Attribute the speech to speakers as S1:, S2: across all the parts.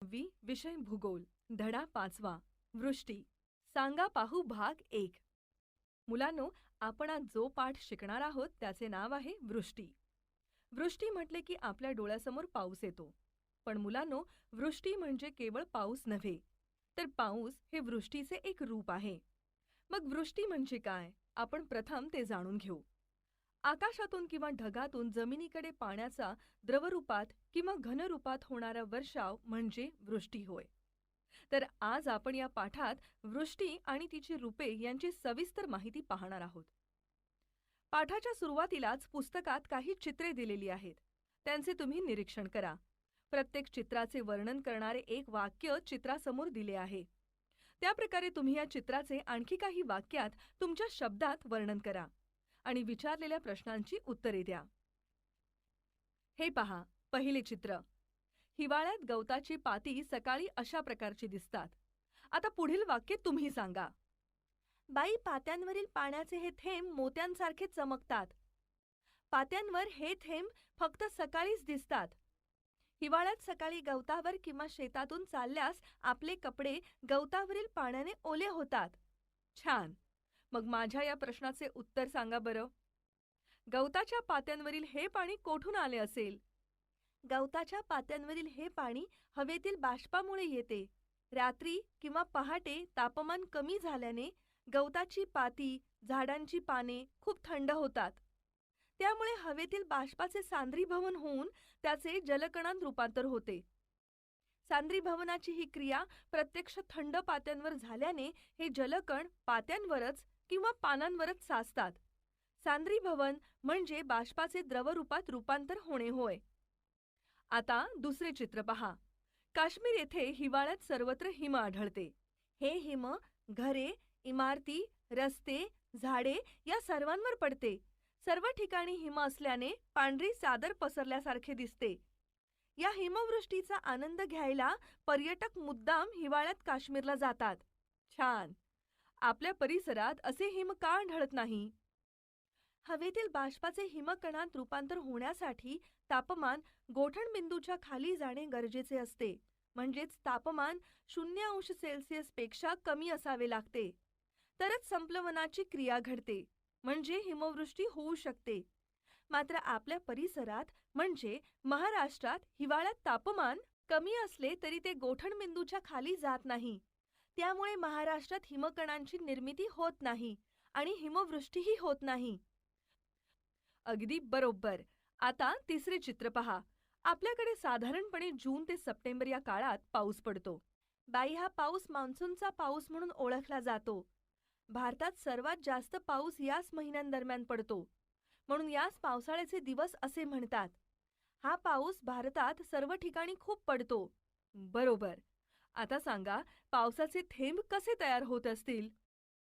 S1: 6वी विषय भूगोल धडा 5वा वृष्टी सांगा पाहू भाग 1. मुलांनो, आपण आज जो पाठ शिकणार आहोत त्याचे नाव आहे वृष्टी. वृष्टी म्हटले की आपल्या डोळ्यासमोर पाऊस येतो. पण मुलांनो, वृष्टी म्हणजे केवळ पाऊस नव्हे, तर पाऊस हे वृष्टीचे एक रूप आहे. मग वृष्टी म्हणजे काय, आपण प्रथम ते जाणून घेऊ. आकाशातून किंवा ढगातून जमिनीकडे पाण्याचा द्रवरूपात किंवा घनरूपात होणारा वर्षाव म्हणजे वृष्टी होय. तर आज आपण या पाठात वृष्टी आणि तिची रूपे यांची सविस्तर माहिती पाहणार आहोत. पाठाच्या सुरुवातीलाच पुस्तकात काही चित्रे दिलेली आहेत. त्यांचे तुम्ही निरीक्षण करा. प्रत्येक चित्राचे वर्णन करणारे एक वाक्य चित्रासमोर दिले आहे. त्याप्रकारे तुम्ही या चित्राचे आणखी काही वाक्यात तुमच्या शब्दात वर्णन करा आणि विचारलेल्या प्रश्नांची उत्तरे द्या. हे पहा, पहिले चित्र. हिवाळ्यात गवताची पाती सकाळी अशा प्रकारची दिसतात. आता पुढील वाक्य तुम्ही सांगा. बाई, पात्यांवरील पाण्याचे हे थेंब मोत्यांसारखे चमकतात. पात्यांवर हे थेंब फक्त सकाळीच दिसतात. हिवाळ्यात सकाळी गवतावर किंवा शेतातून चालल्यास आपले कपडे गवतावरील पाण्याने ओले होतात. छान. मग माझ्या या प्रश्नाचे उत्तर सांगा बरं. गवताच्या पात्यांवरील हे पाणी कोठून आले असेल? गवताच्या पात्यांवरील हे पाणी हवेतील बाष्पामुळे येते. रात्री किंवा पहाटे तापमान कमी झाल्याने गवताची पाती, झाडांची पाने खूप थंड होतात. त्यामुळे हवेतील बाष्पाचे सांद्रीभवन होऊन त्याचे जलकणांत रूपांतर होते. सांद्रीभवनाची ही क्रिया प्रत्यक्ष थंड पात्यांवर झाल्याने हे जलकण पात्यांवरच किंवा पानांवरच साचतात. सांद्रीभवन म्हणजे बाष्पाचे द्रवरूपात रूपांतर होणे होय. आता दुसरे चित्र पहा. काश्मीर येथे हिवाळ्यात सर्वत्र हिम आढळते. हे हिम घरे, इमारती, रस्ते, झाडे या सर्वांवर पडते. सर्व ठिकाणी हिम असल्याने पांढरी चादर पसरल्यासारखे दिसते. या हिमवृष्टीचा आनंद घ्यायला पर्यटक मुद्दाम हिवाळ्यात काश्मीरला जातात. छान. आपल्या परिसरात असे हिम का आढळत नाही? हवेतील बाष्पाचे हिमकणात रूपांतर होण्यासाठी तापमान गोठणबिंदूच्या खाली जाणे गरजेचे असते. म्हणजेच तापमान 0°C पेक्षा कमी असावे लागते. तरच संप्लवनाची क्रिया घडते, म्हणजे हिमवृष्टी होऊ शकते. मात्र आपल्या परिसरात म्हणजे महाराष्ट्रात हिवाळ्यात तापमान कमी असले तरी ते गोठणबिंदूच्या खाली जात नाही. त्यामुळे महाराष्ट्रात हिमकणांची निर्मिती होत नाही आणि हिमवृष्टीही होत नाही. अगदी बरोबर. आता तिसरे चित्र पहा. आपल्याकडे साधारणपणे जून ते सप्टेंबर या काळात पाऊस पडतो. बाई, हा पाऊस मान्सूनचा पाऊस म्हणून ओळखला जातो. भारतात सर्वात जास्त पाऊस याच महिन्यांदरम्यान पडतो, म्हणून यास पावसाळ्याचे दिवस असे म्हणतात. हा पाऊस भारतात सर्व ठिकाणी खूप पडतो. बरोबर. आता सांगा, पावसाचे थेंब कसे तयार होत असतील?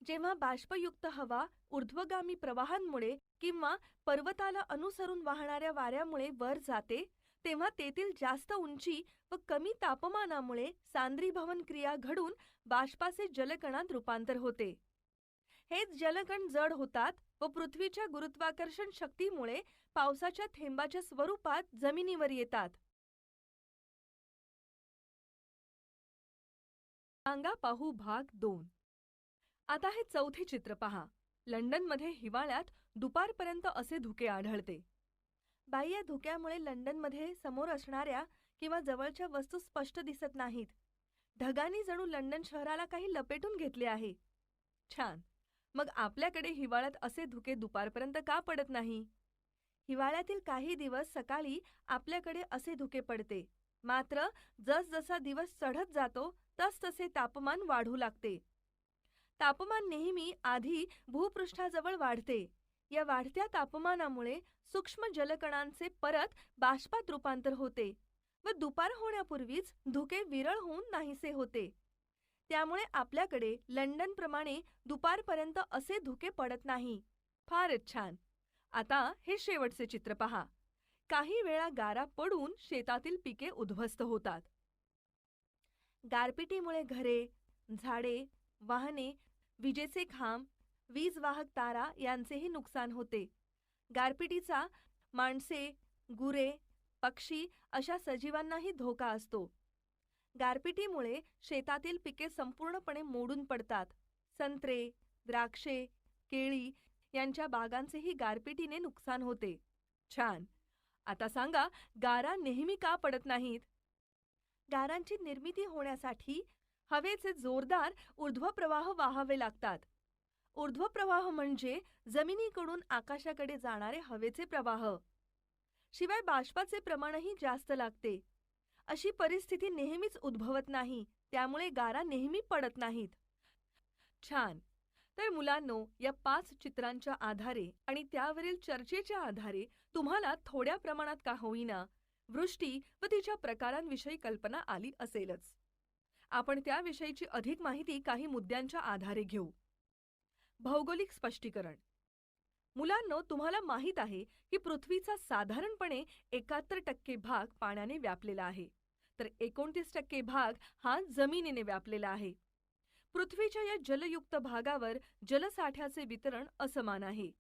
S1: जेव्हा बाष्पयुक्त हवा ऊर्ध्वगामी प्रवाहांमुळे किंवा पर्वताला अनुसरून वाहणाऱ्या वाऱ्यामुळे वर जाते, तेव्हा तेथील जास्त उंची व कमी तापमानामुळे सांद्रीभवन क्रिया घडून बाष्पाचे जलकणात रूपांतर होते. हेच जलकण जड होतात व पृथ्वीच्या गुरुत्वाकर्षण शक्तीमुळे पावसाच्या थेंबाच्या स्वरूपात जमिनीवर येतात. सांगा पाहू भाग 2. आता हे चौथे चित्र पहा. लंडनमध्ये हिवाळ्यात दुपारपर्यंत असे धुके आढळते. बाई, या धुक्यामुळे लंडनमध्ये समोर असणाऱ्या किंवा जवळच्या वस्तू स्पष्ट दिसत नाहीत. ढगांनी जणू लंडन शहराला काही लपेटून घेतले आहे. छान. मग आपल्याकडे हिवाळ्यात असे धुके दुपारपर्यंत का पडत नाही? हिवाळ्यातील काही दिवस सकाळी आपल्याकडे असे धुके पडते. मात्र जसजसा दिवस चढत जातो तसतसे तापमान वाढू लागते. तापमान नेहमी आधी भूपृष्ठाजवळ वाढते. या वाढत्या तापमानामुळे सूक्ष्म जलकणांचे परत बाष्पात रूपांतर होते व दुपार होण्यापूर्वीच धुके विरळ होऊन नाहीसे होते. त्यामुळे आपल्याकडे लंडनप्रमाणे दुपारपर्यंत असे धुके पडत नाही. फारच छान. आता हे शेवटचे चित्र पहा. काही वेळा गारा पडून शेतातील पिके उद्ध्वस्त होतात. गारपिटीमुळे घरे, झाडे, वाहने, विजेचे खांब, वीज वाहक तारा यांचेही नुकसान होते. गारपिटीचा माणसे, गुरे, पक्षी अशा सजीवांनाही धोका असतो. गारपिटीमुळे शेतातील पिके संपूर्णपणे मोडून पडतात. संत्रे, द्राक्षे, केळी यांच्या बागांचेही गारपिटीने नुकसान होते. छान. आता सांगा, गारा नेहमी का पडत नाहीत? गारांची निर्मिती होण्यासाठी हवेचे जोरदार ऊर्ध्वप्रवाह वाहावे लागतात. ऊर्ध्वप्रवाह म्हणजे जमिनीकडून आकाशाकडे जाणारे हवेचे प्रवाह. शिवाय बाष्पाचे प्रमाणही जास्त लागते. अशी परिस्थिती नेहमीच उद्भवत नाही, त्यामुळे गारा नेहमी पडत नाहीत. छान. तर मुलांनो, या 5 चित्रांच्या आधारे आणि त्यावरील चर्चेच्या आधारे तुम्हाला थोड्या प्रमाणात का होईना वृष्टी व तिच्या प्रकारांविषयी कल्पना आली असेलच. आपण त्याविषयीची अधिक माहिती काही मुद्द्यांच्या आधारे घेऊ. भौगोलिक स्पष्टीकरण. मुलांनो, तुम्हाला माहीत आहे की पृथ्वीचा साधारणपणे 71% भाग पाण्याने व्यापलेला आहे, तर 29% भाग हा जमिनीने व्यापलेला आहे. पृथ्वीच्या या जलयुक्त भागावर जलसाठ्याचे वितरण असमान आहे.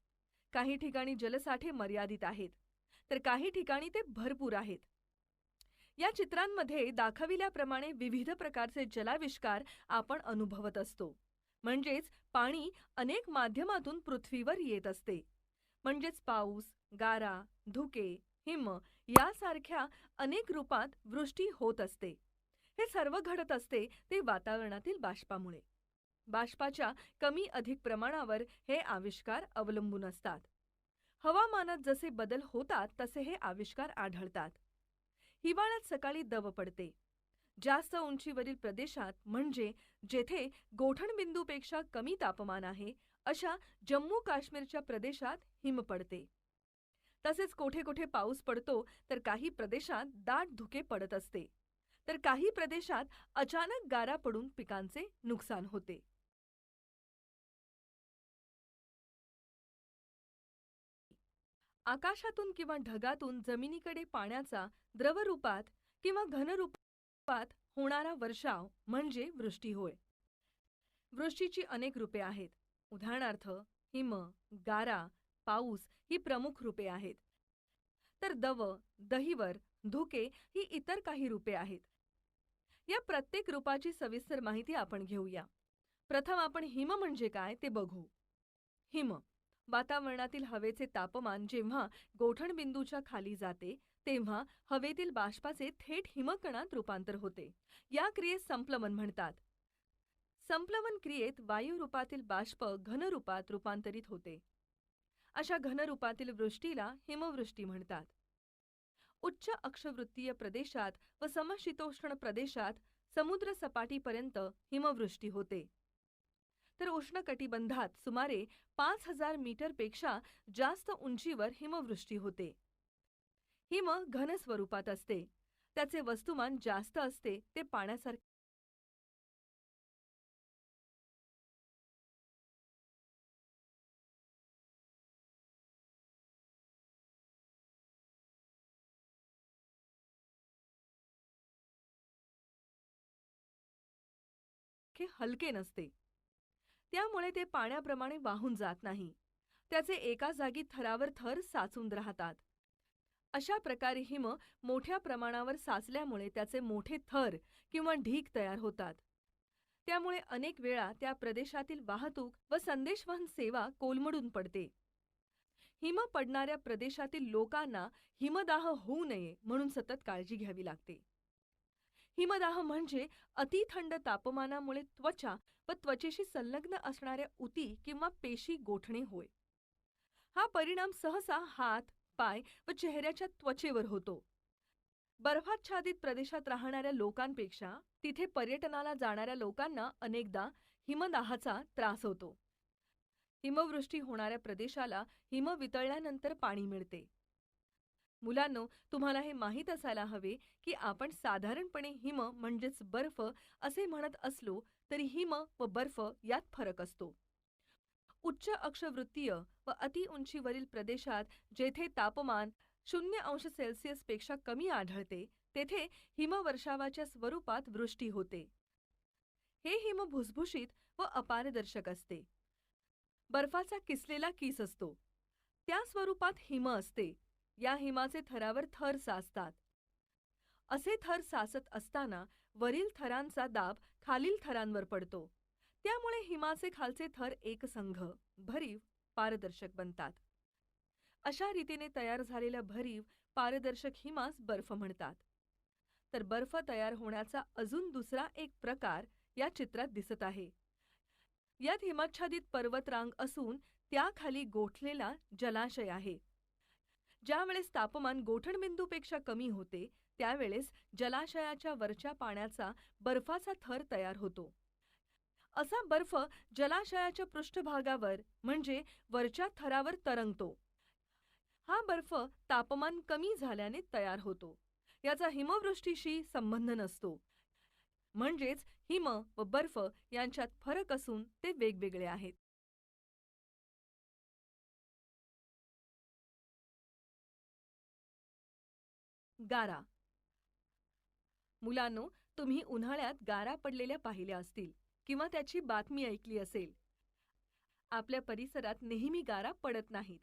S1: काही ठिकाणी जलसाठे मर्यादित आहेत, तर काही ठिकाणी ते भरपूर आहेत. या चित्रांमध्ये दाखविल्याप्रमाणे विविध प्रकारचे जलाविष्कार आपण अनुभवत असतो. म्हणजेच पाणी अनेक माध्यमातून पृथ्वीवर येत असते. म्हणजेच पाऊस, गारा, धुके, हिम यासारख्या अनेक रूपात वृष्टी होत असते. हे सर्व घडत असते ते वातावरणातील बाष्पामुळे. बाष्पाच्या कमी अधिक प्रमाणावर हे आविष्कार अवलंबून असतात. हवामानात जसे बदल होतात तसे हे आविष्कार आढळतात. हिवाळ्यात सकाळी दव पडते. जास्त उंचीवरील प्रदेशात म्हणजे जेथे गोठणबिंदूपेक्षा कमी तापमान आहे अशा जम्मू काश्मीरच्या प्रदेशात हिम पडते. तसेच कोठे कोठे पाऊस पडतो, तर काही प्रदेशात दाट धुके पडत असते, तर काही प्रदेशात अचानक गारा पडून पिकांचे नुकसान होते. आकाशातून किंवा ढगातून जमिनीकडे पाण्याचा द्रवरूपात किंवा घनरूपात होणारा वर्षाव म्हणजे वृष्टी होय. वृष्टीची अनेक रूपे आहेत. उदाहरणार्थ हिम, गारा, पाऊस ही प्रमुख रूपे आहेत. तर दव, दहिवर, धुके ही इतर काही रूपे आहेत. या प्रत्येक रूपाची सविस्तर माहिती आपण घेऊया. प्रथम आपण हिम म्हणजे काय ते बघू. हिम वातावरणातील हवेचे तापमान जेव्हा गोठणबिंदूच्या खाली जाते तेव्हा हवेतील बाष्पाचे थेट हिमकणात रूपांतर होते. या क्रियेस संप्लवन म्हणतात. संप्लवन क्रियेत वायू रूपातील बाष्प घनरूपात रूपांतरित होते. अशा घनरूपातील वृष्टीला हिमवृष्टी म्हणतात. उच्च अक्षवृत्तीय प्रदेशात व समशीतोष्ण प्रदेशात समुद्र सपाटीपर्यंत हिमवृष्टी होते. तर उष्णकटिबंधात सुमारे 5000 मीटरपेक्षा जास्त उंचीवर हिमवृष्टी होते. हिम घन स्वरूपात असते. त्याचे वस्तुमान जास्त असते. ते पाण्यासारखे हलके नसते. त्यामुळे ते पाण्याप्रमाणे वाहून जात नाही. त्याचे एका जागी थरावर थर साचून राहतात. अशा प्रकारे हिम मोठ्या प्रमाणावर साचल्यामुळे त्याचे मोठे थर किंवा ढीग तयार होतात. त्यामुळे अनेक वेळा त्या प्रदेशातील वाहतूक व संदेशवहन सेवा कोलमडून पडते. हिम पडणाऱ्या प्रदेशातील लोकांना हिमदाह होऊ नये म्हणून सतत काळजी घ्यावी लागते. हिमदाह म्हणजे अतिथंड तापमानामुळे त्वचा व त्वचेशी संलग्न असणाऱ्या उती किंवा पेशी गोठणे होय. हा परिणाम सहसा हात, पाय व चेहऱ्याच्या त्वचेवर होतो. बर्फाच्छादित प्रदेशात राहणाऱ्या लोकांपेक्षा तिथे पर्यटनाला जाणाऱ्या लोकांना अनेकदा हिमदाहाचा त्रास होतो. हिमवृष्टी होणाऱ्या प्रदेशाला हिम वितळल्यानंतर पाणी मिळते. मुलांनो, तुम्हाला हे माहीत असायला हवे की आपण साधारणपणे हिम म्हणजेच बर्फ असे म्हणत असलो तरी हिम व बर्फ यात फरक असतो. उच्च अक्षवृत्तीय व अति उंचीवरील प्रदेशात जेथे तापमान 0°C पेक्षा कमी आढळते तेथे हिमवर्षावाच्या स्वरूपात वृष्टी होते. हे हिम भुसभुशीत व अपारदर्शक असते. बर्फाचा किसलेला किस असतो. त्या स्वरूपात हिम असते. या हिमाचे थरावर थर साचतात. असे थर साचत असताना वरील थरांचा दाब खालील थरांवर पडतो. त्यामुळे हिमाचे खालचे थर एकसंघ, भरीव, पारदर्शक बनतात. अशा रीतीने तयार झालेला भरीव, पारदर्शक हिमास बर्फ म्हणतात. तर बर्फ तयार होण्याचा अजून दुसरा एक प्रकार या चित्रात दिसत आहे. यात हिमाच्छादित पर्वतरांग असून त्याखाली गोठलेला जलाशय आहे. ज्यावेळेस तापमान गोठणबिंदूपेक्षा कमी होते त्यावेळेस जलाशयाच्या वरच्या पाण्याचा बर्फाचा थर तयार होतो. असा बर्फ जलाशयाच्या पृष्ठभागावर म्हणजे वरच्या थरावर तरंगतो. हा बर्फ तापमान कमी झाल्याने तयार होतो. याचा हिमवृष्टीशी संबंध नसतो. म्हणजेच हिम व बर्फ यांच्यात फरक असून ते वेगवेगळे आहेत. गारा. मुलांनो, तुम्ही उन्हाळ्यात गारा पडलेल्या पाहिल्या असतील किंवा त्याची बातमी ऐकली असेल. आपल्या परिसरात नेहमी गारा पडत नाहीत.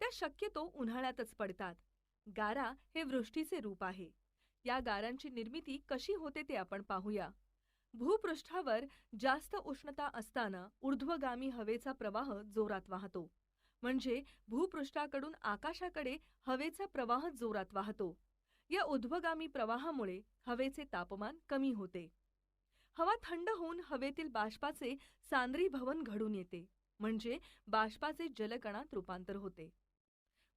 S1: त्या शक्यतो उन्हाळ्यातच पडतात. गारा हे वृष्टीचे रूप आहे. या गारांची निर्मिती कशी होते ते आपण पाहूया. भूपृष्ठावर जास्त उष्णता असताना ऊर्ध्वगामी हवेचा प्रवाह जोरात वाहतो. म्हणजे भूपृष्ठाकडून आकाशाकडे हवेचा प्रवाह जोरात वाहतो. या ऊर्ध्वगामी प्रवाहामुळे हवेचे तापमान कमी होते. हवा थंड होऊन हवेतील बाष्पाचे सांद्रीभवन घडून येते. म्हणजे बाष्पाचे जलकणात रूपांतर होते.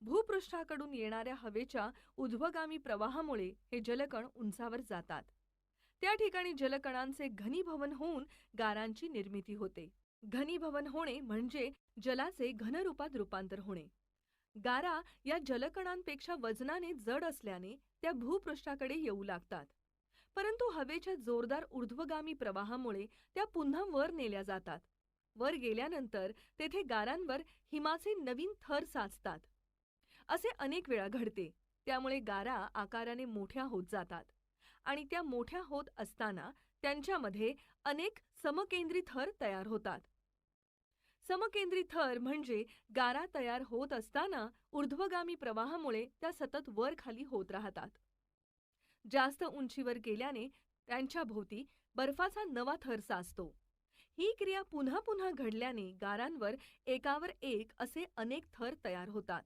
S1: भूपृष्ठाकडून येणाऱ्या हवेच्या ऊर्ध्वगामी प्रवाहामुळे हे जलकण उंचावर जातात. त्या ठिकाणी जलकणांचे घनीभवन होऊन गारांची निर्मिती होते. घनीभवन होणे म्हणजे जलाचे घनरूपात रूपांतर होणे. गारा या जलकणांपेक्षा वजनाने जड असल्याने त्या भूपृष्ठाकडे येऊ लागतात. परंतु हवेच्या जोरदार ऊर्ध्वगामी प्रवाहामुळे त्या पुन्हा वर नेल्या जातात. वर गेल्यानंतर तेथे गारांवर हिमाचे नवीन थर साचतात. असे अनेक वेळा घडते. त्यामुळे गारा आकाराने मोठ्या होत जातात आणि त्या मोठ्या होत असताना त्यांच्यामध्ये अनेक समकेंद्री थर तयार होतात. समकेंद्री थर म्हणजे गारा तयार होत असताना ऊर्ध्वगामी प्रवाहामुळे त्या सतत वर खाली होत राहतात. जास्त उंचीवर गेल्याने त्यांच्या भोवती बर्फाचा नवा थर साचतो. ही क्रिया पुन्हा पुन्हा घडल्याने गारांवर एकावर एक असे अनेक थर तयार होतात.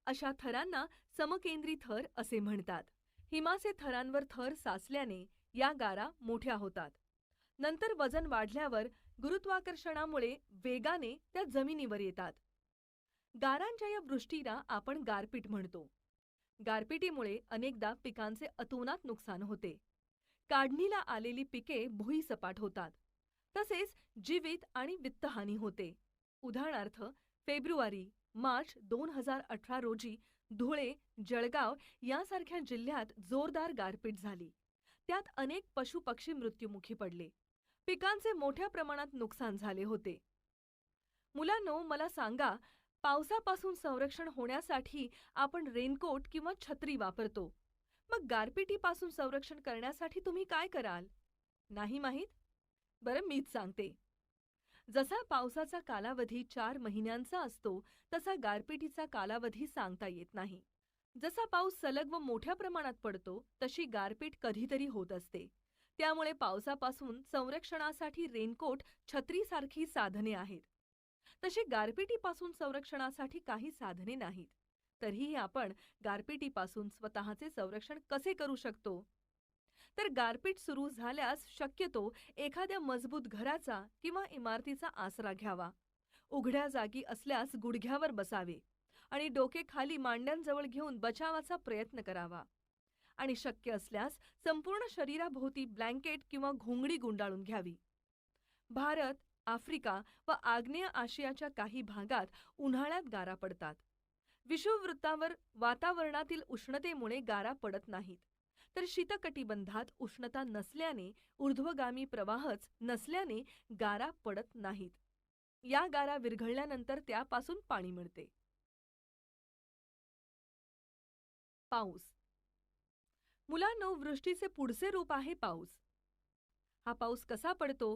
S1: अशा थरांना समकेंद्री थर असे म्हणतात. हिमाचे थरांवर थर साचल्याने या गारा मोठ्या होतात. नंतर वजन वाढल्यावर गुरुत्वाकर्षणामुळे वेगाने त्या जमिनीवर येतात. गारांच्या या वृष्टीला आपण गारपीट म्हणतो. गारपिटीमुळे अनेकदा पिकांचे अतोनात नुकसान होते. काढणीला आलेली पिके भुईसपाट होतात. तसेच जीवित आणि वित्तहानी होते. उदाहरणार्थ, फेब्रुवारी मार्च 2018 रोजी धुळे, जळगाव यासारख्या जिल्ह्यात जोरदार गारपीट झाली. त्यात अनेक पशुपक्षी मृत्युमुखी पडले. पिकांचे मोठ्या प्रमाणात नुकसान झाले होते. मुलांनो, मला सांगा, पावसापासून संरक्षण होण्यासाठी आपण रेनकोट किंवा छत्री वापरतो. मग गारपिटीपासून संरक्षण करण्यासाठी तुम्ही काय कराल? नाही माहीत? बरं, मीच सांगते. जसा पावसाचा कालावधी 4 महिन्यांचा असतो तसा गारपिटीचा कालावधी सांगता येत नाही. जसा पाऊस सलग व मोठ्या प्रमाणात पडतो तशी गारपीट कधीतरी होत असते. त्यामुळे पावसापासून संरक्षणासाठी रेनकोट, छत्रीसारखी साधने आहेत. तशी गारपिटीपासून संरक्षणासाठी काही साधने नाहीत. तरीही आपण गारपिटीपासून स्वतःचे संरक्षण कसे करू शकतो? तर गारपीट सुरू झाल्यास शक्यतो एखाद्या मजबूत घराचा किंवा इमारतीचा आसरा घ्यावा. उघड्या जागी असल्यास गुडघ्यावर बसावे आणि डोके खाली मांड्यांजवळ घेऊन बचावाचा प्रयत्न करावा. आणि शक्य असल्यास संपूर्ण शरीराभोवती ब्लँकेट किंवा घोंगडी गुंडाळून घ्यावी. भारत, आफ्रिका व आग्नेय आशियाच्या काही भागात उन्हाळ्यात गारा पडतात. विषुववृत्तावर वातावरणातील उष्णतेमुळे गारा पडत नाहीत. तर शीतकटिबंधात उष्णता नसल्याने, ऊर्ध्वगामी प्रवाहच नसल्याने गारा पडत नाहीत. या गारा विरघळल्यानंतर त्यापासून पाणी मिळते. पाऊस. मुलांनो, वृष्टीचे पुढचे रूप आहे पाऊस. हा पाऊस कसा पडतो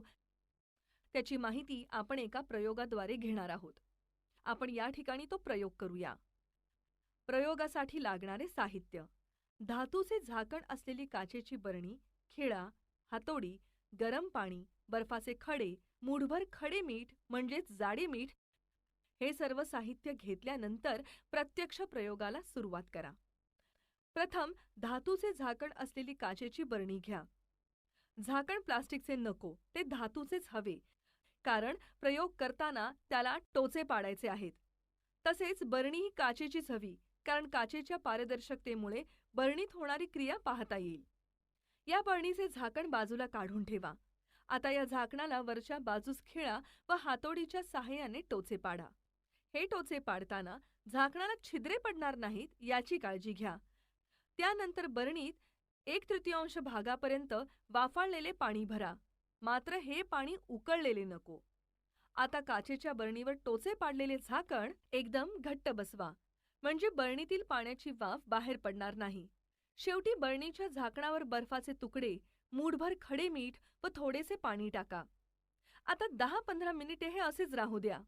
S1: त्याची माहिती आपण एका प्रयोगाद्वारे घेणार आहोत. आपण या ठिकाणी तो प्रयोग करूया. प्रयोगासाठी लागणारे साहित्य: धातूचे झाकण असलेली काचेची बरणी, खिळा, हातोडी, गरम पाणी, बर्फाचे खडे, मूठभर खडे मीठ म्हणजेच जाडे मीठ हे सर्व साहित्य घेतल्यानंतर प्रत्यक्ष प्रयोगाला सुरुवात करा. प्रथम धातूचे झाकण असलेली काचेची बरणी घ्या. झाकण प्लास्टिकचे नको, ते धातूचेच हवे, कारण प्रयोग करताना त्याला टोचे पाडायचे आहेत. तसेच बरणीही काचेचीच हवी, कारण काचेच्या पारदर्शकतेमुळे बरणीत होणारी क्रिया पाहता येईल. या बरणीचे झाकण बाजूला काढून ठेवा. आता या झाकणाला वरच्या बाजूस खिळा व हातोडीच्या सहाय्याने टोचे पाडा. हे टोचे पाडताना झाकणाला छिद्रे पडणार नाहीत याची काळजी घ्या. त्यानंतर बरणीत 1/3 भागापर्यंत वाफाळलेले पाणी भरा, मात्र हे पाणी उकळलेले नको. आता काचेच्या बरणीवर टोचे पाडलेले झाकण एकदम घट्ट बसवा, म्हणजे बरणीतील पाण्याची वाफ बाहेर पडणार नाही. शेवटी बरणीच्या झाकणावर बर्फाचे तुकडे, मूठभर खडे मीठ व थोडेसे पाणी टाका. आता 10-15 मिनिटे हे असेच राहू द्या.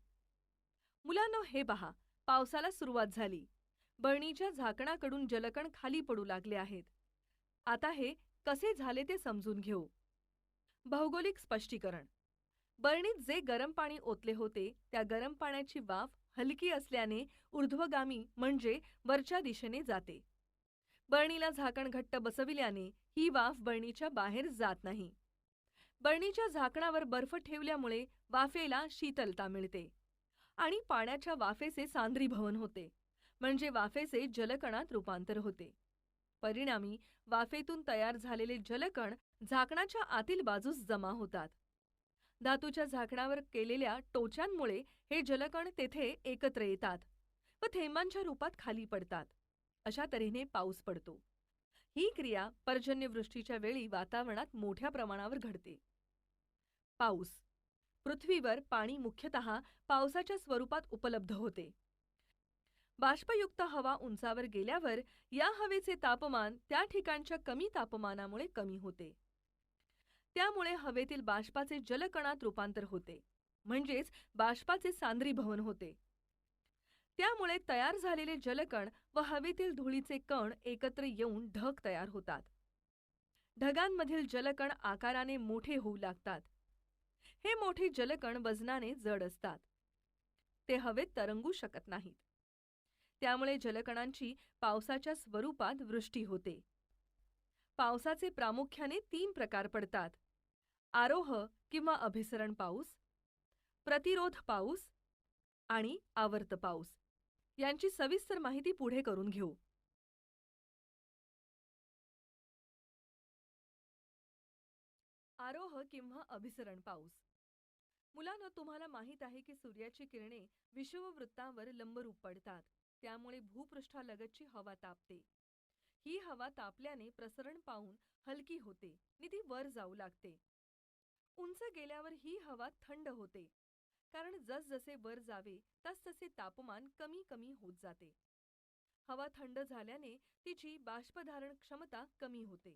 S1: मुलांनो, हे पहा, पावसाला सुरुवात झाली. बरणीच्या झाकणाकडून जलकण खाली पडू लागले आहेत. आता हे कसे झाले ते समजून घेऊ. भौगोलिक स्पष्टीकरण. बरणीत जे गरम पाणी ओतले होते त्या गरम पाण्याची वाफ हलकी असल्याने ऊर्ध्वगामी म्हणजे वरच्या दिशेने जाते. बरणीला झाकण घट्ट बसविल्याने ही वाफ बरणीच्या बाहेर जात नाही. बरणीच्या झाकणावर बर्फ ठेवल्यामुळे वाफेला शीतलता मिळते आणि पाण्याच्या वाफेचे सांद्रीभवन होते, म्हणजे वाफेचे जलकणात रूपांतर होते. परिणामी वाफेतून तयार झालेले जलकण झाकणाच्या आतील बाजूस जमा होतात. धातूच्या झाकणावर केलेल्या टोच्यांमुळे हे जलकण तेथे एकत्र येतात व थेंबांच्या रूपात खाली पडतात. अशा तऱ्हेने पाऊस पडतो. ही क्रिया पर्जन्यवृष्टीच्या वेळी वातावरणात मोठ्या प्रमाणावर घडते. पाऊस. पृथ्वीवर पाणी मुख्यतः पावसाच्या स्वरूपात उपलब्ध होते. बाष्पयुक्त हवा उंचावर गेल्यावर या हवेचे तापमान त्या ठिकाणच्या कमी तापमानामुळे कमी होते. त्यामुळे हवेतील बाष्पाचे जलकणात रूपांतर होते, म्हणजेच बाष्पाचे सांद्रीभवन होते. त्यामुळे तयार झालेले जलकण व हवेतील धुळीचे कण एकत्र येऊन ढग तयार होतात. ढगांमधील जलकण आकाराने मोठे होऊ लागतात. हे मोठे जलकण वजनाने जड असतात. ते हवेत तरंगू शकत नाहीत. त्यामुळे जलकणांची पावसाच्या स्वरूपात वृष्टी होते. पावसाचे प्रामुख्याने 3 प्रकार पडतात: आरोह किंवा अभिसरण पाऊस, प्रतिरोध पाऊस आणि आवर्त पाऊस. यांची सविस्तर माहिती पुढे करून घेऊ. आरोह किंवा अभिसरण पाऊस. मुलांनो, तुम्हाला माहीत आहे की सूर्याची किरणे विषुववृत्तावर लंबरूप पडतात. त्यामुळे भूपृष्ठालगतची हवा तापते. ही हवा तापल्याने प्रसरण पावून हलकी होते आणि ती वर जाऊ लागते. उंच गेल्यावर ही हवा थंड होते, कारण जसजसे वर जावे तसतसे तापमान कमी कमी होत जाते. हवा थंड झाल्याने तिची बाष्पधारण क्षमता कमी होते.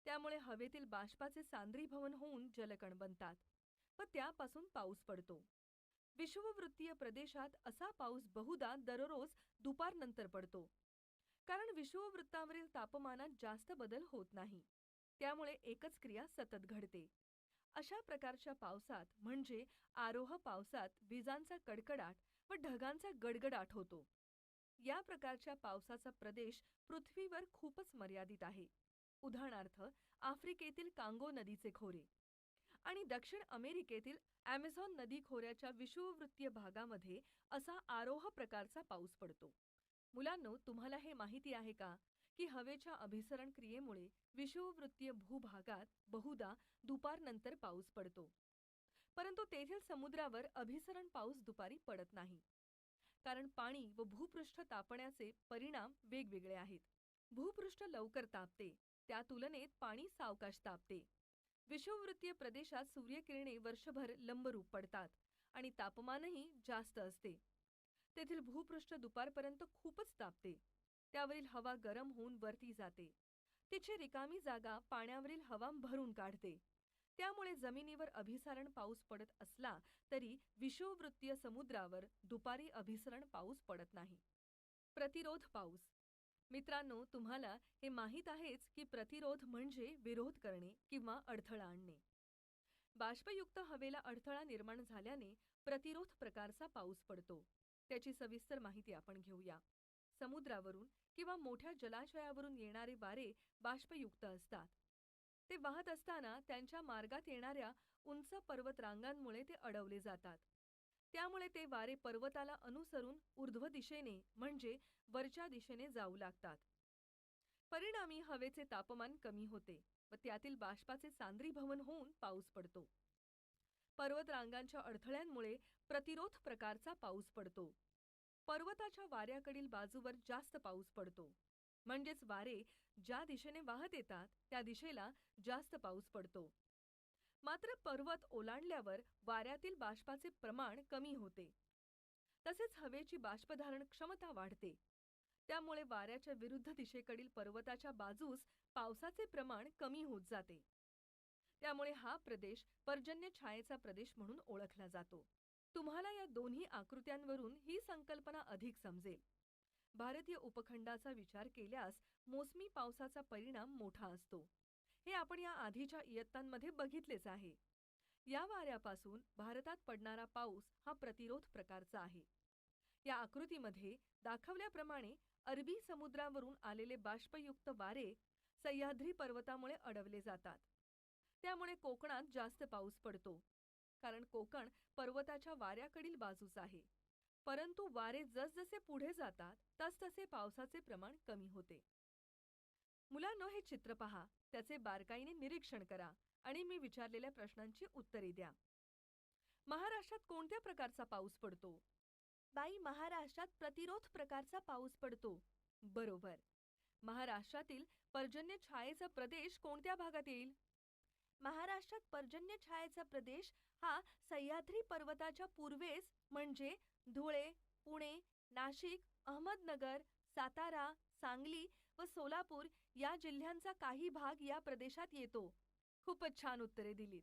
S1: त्यामुळे हवेतील बाष्पाचे सांद्रीभवन होऊन जलकण बनतात व त्यापासून पाऊस पडतो. विषुववृत्तीय प्रदेशात असा पाऊस बहुधा दररोज दुपारनंतर पडतो, कारण विषुववृत्तावरील तापमानात जास्त बदल होत नाही. त्यामुळे एकच क्रिया सतत घडते. अशा प्रकारच्या पावसात म्हणजे आरोह पावसात विजांचा कडकडाट व ढगांचा गडगडाट होतो. या प्रकारच्या पावसाचा प्रदेश पृथ्वीवर खूपच मर्यादित आहे. उदाहरणार्थ, आफ्रिकेतील कांगो नदीचे खोरे आणि दक्षिण अमेरिकेतील ॲमेझॉन नदी खोऱ्याच्या विषुववृत्तीय भागामध्ये असा आरोह प्रकारचा पाऊस पडतो. मुलांनो, तुम्हाला हे माहिती आहे का की हवेच्या अभिसरण क्रियेमुळे विषुववृत्तीय भूभागात बहुधा दुपारनंतर पाऊस पडतो, परंतु तेथील समुद्रावर अभिसरण पाऊस दुपारी पडत नाही, कारण पाणी व भूपृष्ठ तापण्याचे परिणाम वेगवेगळे आहेत. भूपृष्ठ लवकर तापते, त्या तुलनेत पाणी सावकाश तापते. विषुववृत्तीय प्रदेशात सूर्यकिरणे वर्षभर लंबरूप पडतात आणि तापमानही जास्त असते. तेथील भूपृष्ठ दुपारपर्यंत खूपच तापते. त्यावरील हवा गरम होऊन वरती जाते. तिची रिकामी जागा पाण्यावरील हवा भरून काढते. त्यामुळे जमिनीवर अभिसरण पाऊस पडत असला तरी विषुववृत्तीय समुद्रावर दुपारी अभिसरण पाऊस पडत नाही. प्रतिरोध पाऊस. मित्रांनो, तुम्हाला हे माहीत आहेच की प्रतिरोध म्हणजे विरोध करणे किंवा अडथळा आणणे. बाष्पयुक्त हवेला अडथळा निर्माण झाल्याने प्रतिरोध प्रकारचा पाऊस पडतो. त्याची सविस्तर माहिती आपण घेऊया. समुद्रावरून किंवा मोठ्या जलाशयावरून येणारे वारे बाष्पयुक्त असतात. ते वाहत असताना त्यांच्या मार्गात येणाऱ्या उंच पर्वतरांगांमुळे ते अडवले जातात. त्यामुळे ते वारे पर्वताला अनुसरून ऊर्ध्व दिशेने म्हणजे वरच्या दिशेने जाऊ लागतात. परिणामी हवेचे तापमान कमी होते व त्यातील बाष्पाचे सांद्रीभवन होऊन पाऊस पडतो. पर्वतरांगांच्या अडथळ्यांमुळे प्रतिरोध प्रकारचा पाऊस पडतो. पर्वताच्या वाऱ्याकडील बाजूवर जास्त पाऊस पडतो. म्हणजेच वारे ज्या दिशेने वाहत येतात त्या दिशेला जास्त पाऊस पडतो. मात्र पर्वत ओलांडल्यावर वाऱ्यातील बाष्पाचे प्रमाण कमी होते. तसेच हवेची बाष्पधारण क्षमता वाढते. त्यामुळे वाऱ्याच्या विरुद्ध दिशेकडील पर्वताच्या बाजूस पावसाचे प्रमाण कमी होत जाते. त्यामुळे हा प्रदेश पर्जन्य छायेचा प्रदेश म्हणून ओळखला जातो. तुम्हाला या दोन्ही आकृत्यांवरून ही संकल्पना अधिक समजेल. भारतीय उपखंडाचा विचार केल्यास मोसमी पावसाचा परिणाम मोठा असतो. हे आपण या आधीच्या इयत्तांमध्ये बघितलेच आहे. या वाऱ्यापासून भारतात पडणारा पाऊस हा प्रतिरोध प्रकारचा आहे. या आकृतीमध्ये दाखवल्याप्रमाणे अरबी समुद्रावरून आलेले बाष्पयुक्त वारे सह्याद्री पर्वतामुळे अडवले जातात. त्यामुळे कोकणात जास्त पाऊस पडतो, कारण कोकण पर्वताच्या वाऱ्याकडील बाजूस आहे. परंतु वारे जसजसे पुढे जातात तसतसे पावसाचे प्रमाण कमी होते. मुलांनो, हे चित्र पहा, त्याचे बारकाईने निरीक्षण करा आणि मी विचारलेल्या प्रश्नांची उत्तरे द्या. महाराष्ट्रात कोणत्या प्रकारचा पाऊस पडतो? बाई, महाराष्ट्रात प्रतिरोध प्रकारचा पाऊस पडतो. बरोबर. महाराष्ट्रातील पर्जन्य छायेचा प्रदेश कोणत्या भागात येईल? महाराष्ट्रात पर्जन्य छायेचा प्रदेश हा सह्याद्री पर्वताच्या पूर्वेस म्हणजे धुळे, पुणे, नाशिक, अहमदनगर, सातारा, सांगली व सोलापूर या जिल्ह्यांचा काही भाग या प्रदेशात येतो. खूपच छान उत्तरे दिलीत.